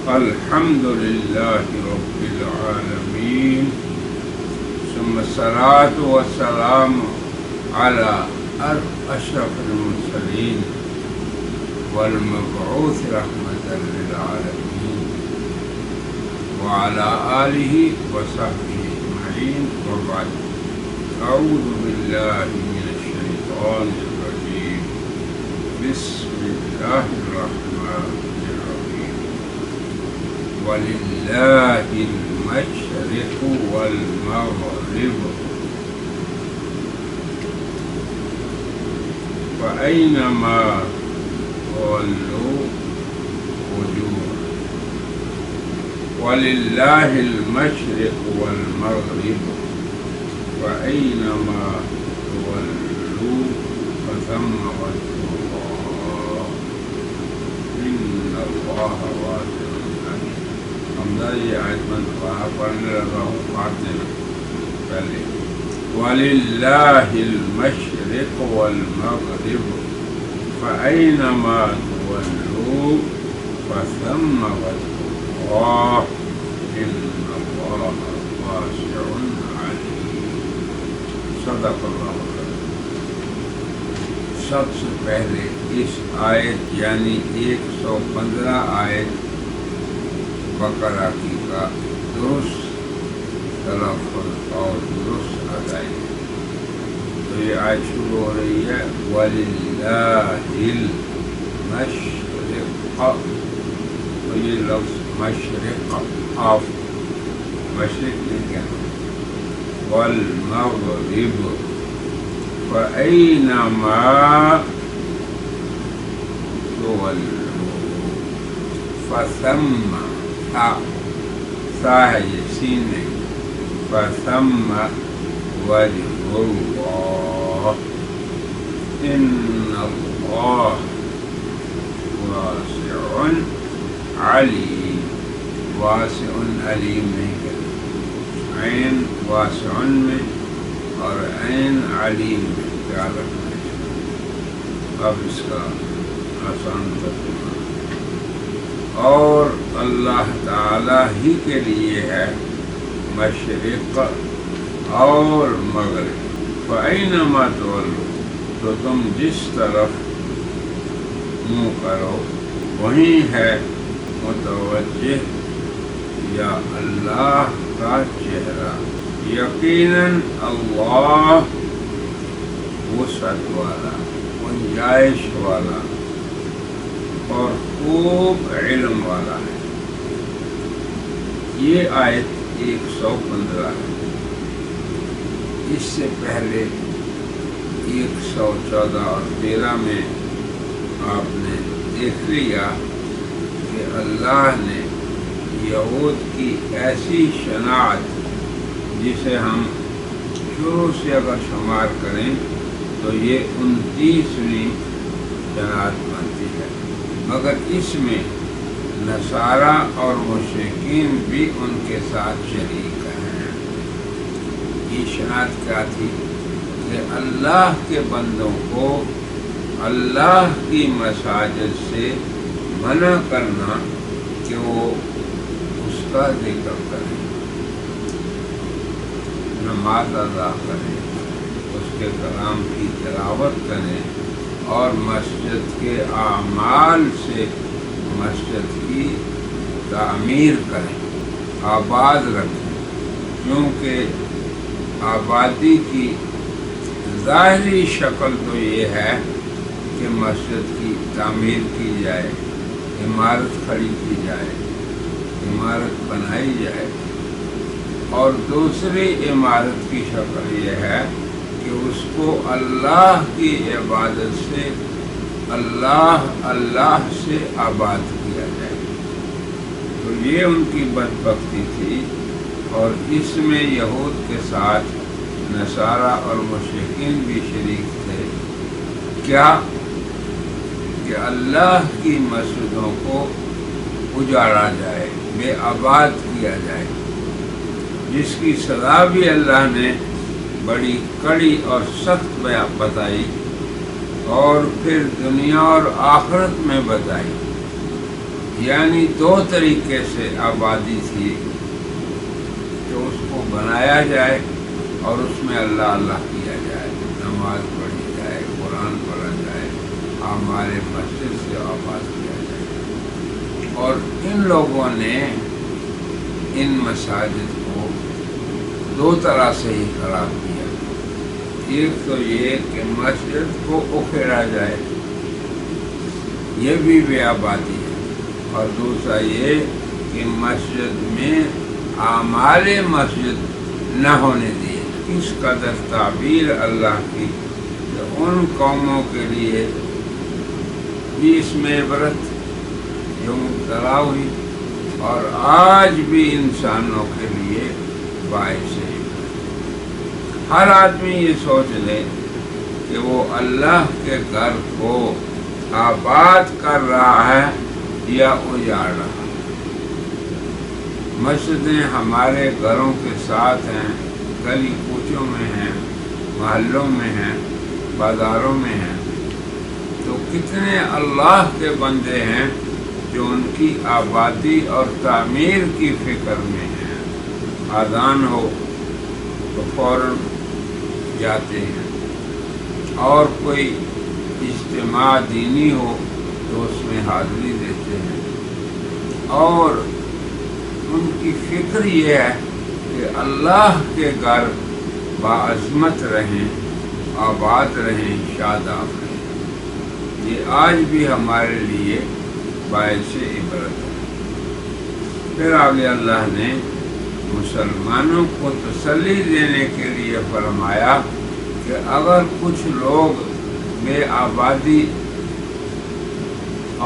الحمد لله رب العالمين ثم الصلاة والسلام على أشرف المرسلين والمبعوث رحمة للعالمين وعلى آله وصحبه أجمعين وبعد. أعوذ بالله من الشيطان الرجيم. بسم الله الرحمن وللہ المشرق والمغرب فأينما تولوا وجوه. وللہ المشرق والمغرب فأينما تولوا فثم وجه الله إن الله واسع. یہ آیت میں دوبارہ پڑھنے لگا ہوں، پڑھتے ہیں پہلے. وَلِلَّهِ الْمَشْرِقُ وَالْمَغْرِبُ فَأَيْنَمَا تُوَلُّوا فَثَمَّ وَجْهُ اللَّهِ إِنَّ اللَّهَ وَاسِعٌ عَلِيمٌ. صدق اللہ العظیم. سب سے پہلے اس آیت یعنی 115 آیت بقرہ کی کا درست تلفظ اور درست ادائیگی. تو یہ آیت شروع ہو رہی ہے وَلِلَّهِ الْمَشْرِقُ. تو یہ لفظ مشرق آف مشرق نہیں کہنا. وَالْمَغْرِبُ فَأَيْنَمَا تُوَلُّوا فَثَمَّ سا ہے یہ سین نہیں. فثم وجہ اللہ ان اللہ واسع علیم. واسع علیم نہیں کریں، عین واسع میں اور عین علیم میں کیا رکھنا ہے. اب اس کا آسان ترجمہ. اور اللہ تعالی ہی کے لیے ہے مشرق اور مغرب. فَأَيْنَمَا تُوَلُّوا، تو تم جس طرف منہ کرو وہیں ہے متوجہ یا اللہ کا چہرہ. یقیناً اللہ وسعت والا، گنجائش والا اور خوب علم والا ہے. یہ آیت 115 ہے. اس سے پہلے 114 اور 13 میں آپ نے دیکھ لیا کہ اللہ نے یہود کی ایسی شناعت جسے ہم شروع سے اگر شمار کریں تو یہ 29ویں شناعت بنتی ہے، مگر اس میں نصارہ اور مشرکین بھی ان کے ساتھ شریک ہیں. یہ شناعت کیا تھی کہ اللہ کے بندوں کو اللہ کی مساجد سے منع کرنا کہ وہ اس کا ذکر کریں، نماز ادا کریں، اس کے کلام کی تلاوت کریں اور مسجد کے اعمال سے مسجد کی تعمیر کریں، آباد رکھیں. کیونکہ آبادی کی ظاہری شکل تو یہ ہے کہ مسجد کی تعمیر کی جائے، عمارت کھڑی کی جائے، عمارت بنائی جائے. اور دوسری عمارت کی شکل یہ ہے کہ اس کو اللہ کی عبادت سے اللہ سے آباد کیا جائے. تو یہ ان کی بدبختی تھی، اور اس میں یہود کے ساتھ نصارہ اور مشرکین بھی شریک تھے. کیا کہ اللہ کی مسجدوں کو اجاڑا جائے، بے آباد کیا جائے، جس کی سزا بھی اللہ نے بڑی کڑی اور سخت بتائی اور پھر دنیا اور آخرت میں بتائی یعنی دو طریقے سے آبادی تھی کہ اس کو بنایا جائے اور اس میں اللہ اللہ کیا جائے، نماز پڑھی جائے، قرآن پڑھا جائے، ہمارے مسجد سے آباد کیا جائے۔ اور ان لوگوں نے ان مساجد کو دو طرح سے ہی خراب کیا۔ ایک تو یہ کہ مسجد کو اکھیڑا جائے، یہ بھی بے آبادی ہے، اور دوسرا یہ کہ مسجد میں اعمال مسجد نہ ہونے دیے۔ اس قدر تعبیر اللہ کی کہ ان قوموں کے لیے بھی اس میں عبرت جو مبتلا ہوئی، اور آج بھی انسانوں کے لیے باعث ہے۔ ہر آدمی یہ سوچ لے کہ وہ اللہ کے گھر کو آباد کر رہا ہے یا اجاڑ رہا ہے۔ مسجدیں ہمارے گھروں کے ساتھ ہیں، گلی کوچوں میں ہیں، محلوں میں ہیں، بازاروں میں ہیں، تو کتنے اللہ کے بندے ہیں جو ان کی آبادی اور تعمیر کی فکر میں ہیں۔ اذان ہو تو فوراً جاتے ہیں، اور کوئی اجتماع دینی ہو تو اس میں حاضری دیتے ہیں، اور ان کی فکر یہ ہے کہ اللہ کے گھر باعظمت رہیں، آباد رہیں، شاداب رہیں۔ یہ آج بھی ہمارے لیے باعث عبرت ہے۔ پھر آگے اللہ نے مسلمانوں کو تسلی دینے کے لیے فرمایا کہ اگر کچھ لوگ بے آبادی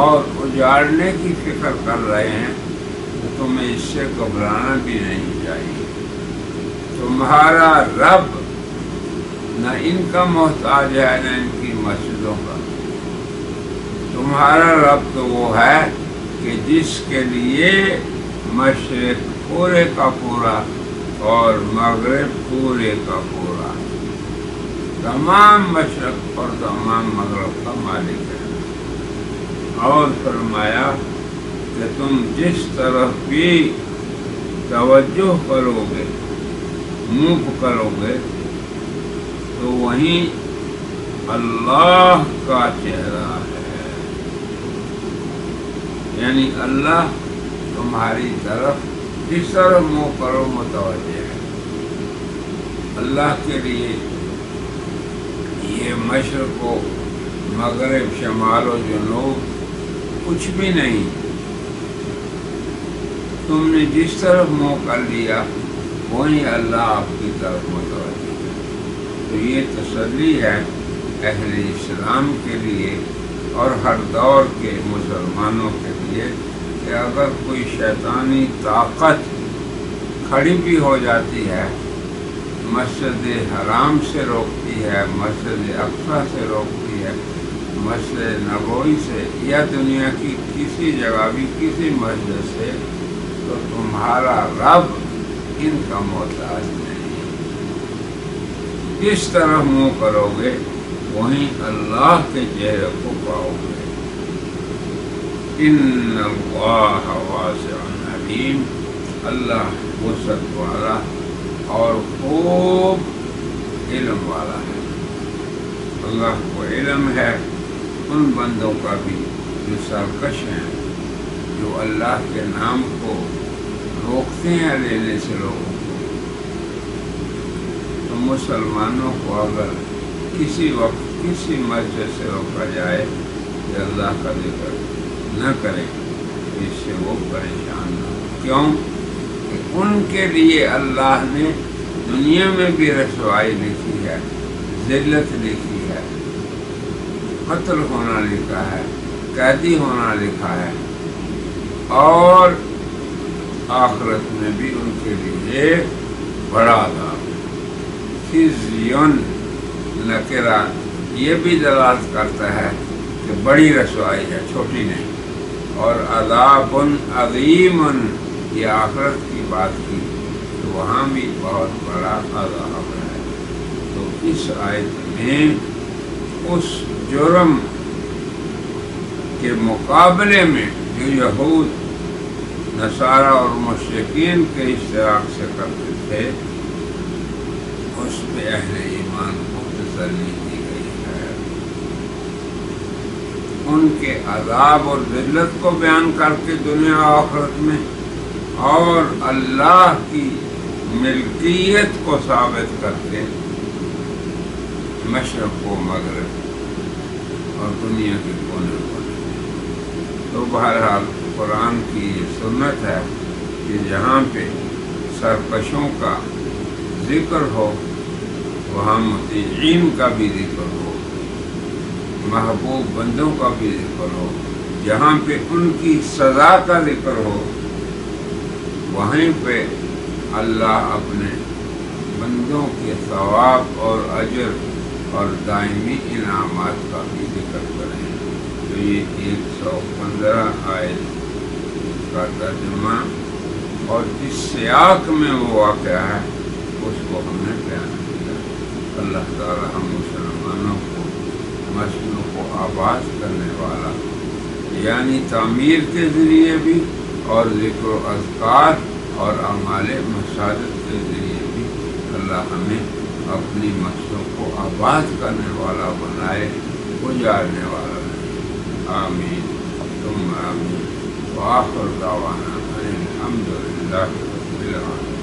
اور اجاڑنے کی فکر کر رہے ہیں تو تمہیں اس سے گھبرانا بھی نہیں چاہیے۔ تمہارا رب نہ ان کا محتاج ہے نہ ان کی مسجدوں کا۔ تمہارا رب تو وہ ہے کہ جس کے لیے مشرق پورے کا پورا اور مغرب پورے کا پورا، تمام مشرق اور تمام مغرب کا مالک ہے۔ اور فرمایا کہ تم جس طرف بھی توجہ کرو گے، منہ کرو گے، تو وہیں اللہ کا چہرہ ہے، یعنی اللہ تمہاری طرف جس طرف منہ کرو متوجہ ہے۔ اللہ کے لیے یہ مشرق و مغرب، شمال و جنوب کچھ بھی نہیں۔ تم نے جس طرف منہ کر لیا وہیں اللہ آپ کی طرف متوجہ ہے۔ تو یہ تسلی ہے اہل اسلام کے لیے اور ہر دور کے مسلمانوں کے لیے کہ اگر کوئی شیطانی طاقت کھڑی بھی ہو جاتی ہے، مسجد حرام سے روکتی ہے، مسجد اقصی سے روکتی ہے، مسجد نبوی سے، یا دنیا کی کسی جگہ بھی کسی مسجد سے، تو تمہارا رب ان کا محتاج نہیں۔ جس طرح منہ کرو گے وہیں اللہ کے چہرے کو پاؤ گے۔ ان اللہ واسع علیم، اللہ وسعت والا اور خوب علم والا ہے۔ اللہ کو علم ہے ان بندوں کا بھی جو سرکش ہیں، جو اللہ کے نام کو روکتے ہیں لینے سے لوگوں کو۔ تو مسلمانوں کو اگر کسی وقت کسی مسجد سے روکا جائے کہ اللہ کا ذکر نہ کریں، اس سے وہ پریشان نہ ہو۔ کیوں کہ ان کے لیے اللہ نے دنیا میں بھی رسوائی لکھی ہے، ذلت لکھی ہے، قتل ہونا لکھا ہے، قیدی ہونا لکھا ہے، اور آخرت میں بھی ان کے لیے بڑا عذاب ہے۔ خزیٌ نکرہ یہ بھی دلالت کرتا ہے کہ بڑی رسوائی ہے، چھوٹی نہیں، اور عذاب عظیم یہ آخرت کی بات کی تو وہاں بھی بہت بڑا عذاب ہے۔ تو اس آیت میں اس جرم کے مقابلے میں جو یہود نصارہ اور مشرکین کے اشتراک سے کرتے تھے اس پہ اہل ایمان کو تسلی دی گئی ہے۔ ان کے عذاب اور ذلت کو بیان کر کے دنیا و آخرت میں، اور اللہ کی ملکیت کو ثابت کر کے مشرق و مغرب اور دنیا کے کونے کونے میں۔ تو بہرحال قرآن کی یہ سنت ہے کہ جہاں پہ سرکشوں کا ذکر ہو وہاں مطیعین کا بھی ذکر ہو، محبوب بندوں کا بھی ذکر ہو، جہاں پہ ان کی سزا کا ذکر ہو وہیں پہ اللہ اپنے بندوں کے ثواب اور اجر اور دائمی انعامات کا بھی ذکر کریں۔ تو یہ 115 آیت کا ترجمہ اور جس سیاق میں وہ واقعہ ہے اس کو ہم نے بیان کیا۔ اللہ تعالی ہم مسلمانوں کو مسجدوں کو آباد کرنے والا، یعنی تعمیر کے ذریعے بھی اور ذکر و اذکار اور اعمال مساجد کے ذریعے بھی اللہ ہمیں اپنی مسجدوں کو آباد کرنے والا بنائے، گزارنے والا بنائے۔ آمین ثم آمین۔ وآخر دعوانا ان الحمد للہ رب العالمین۔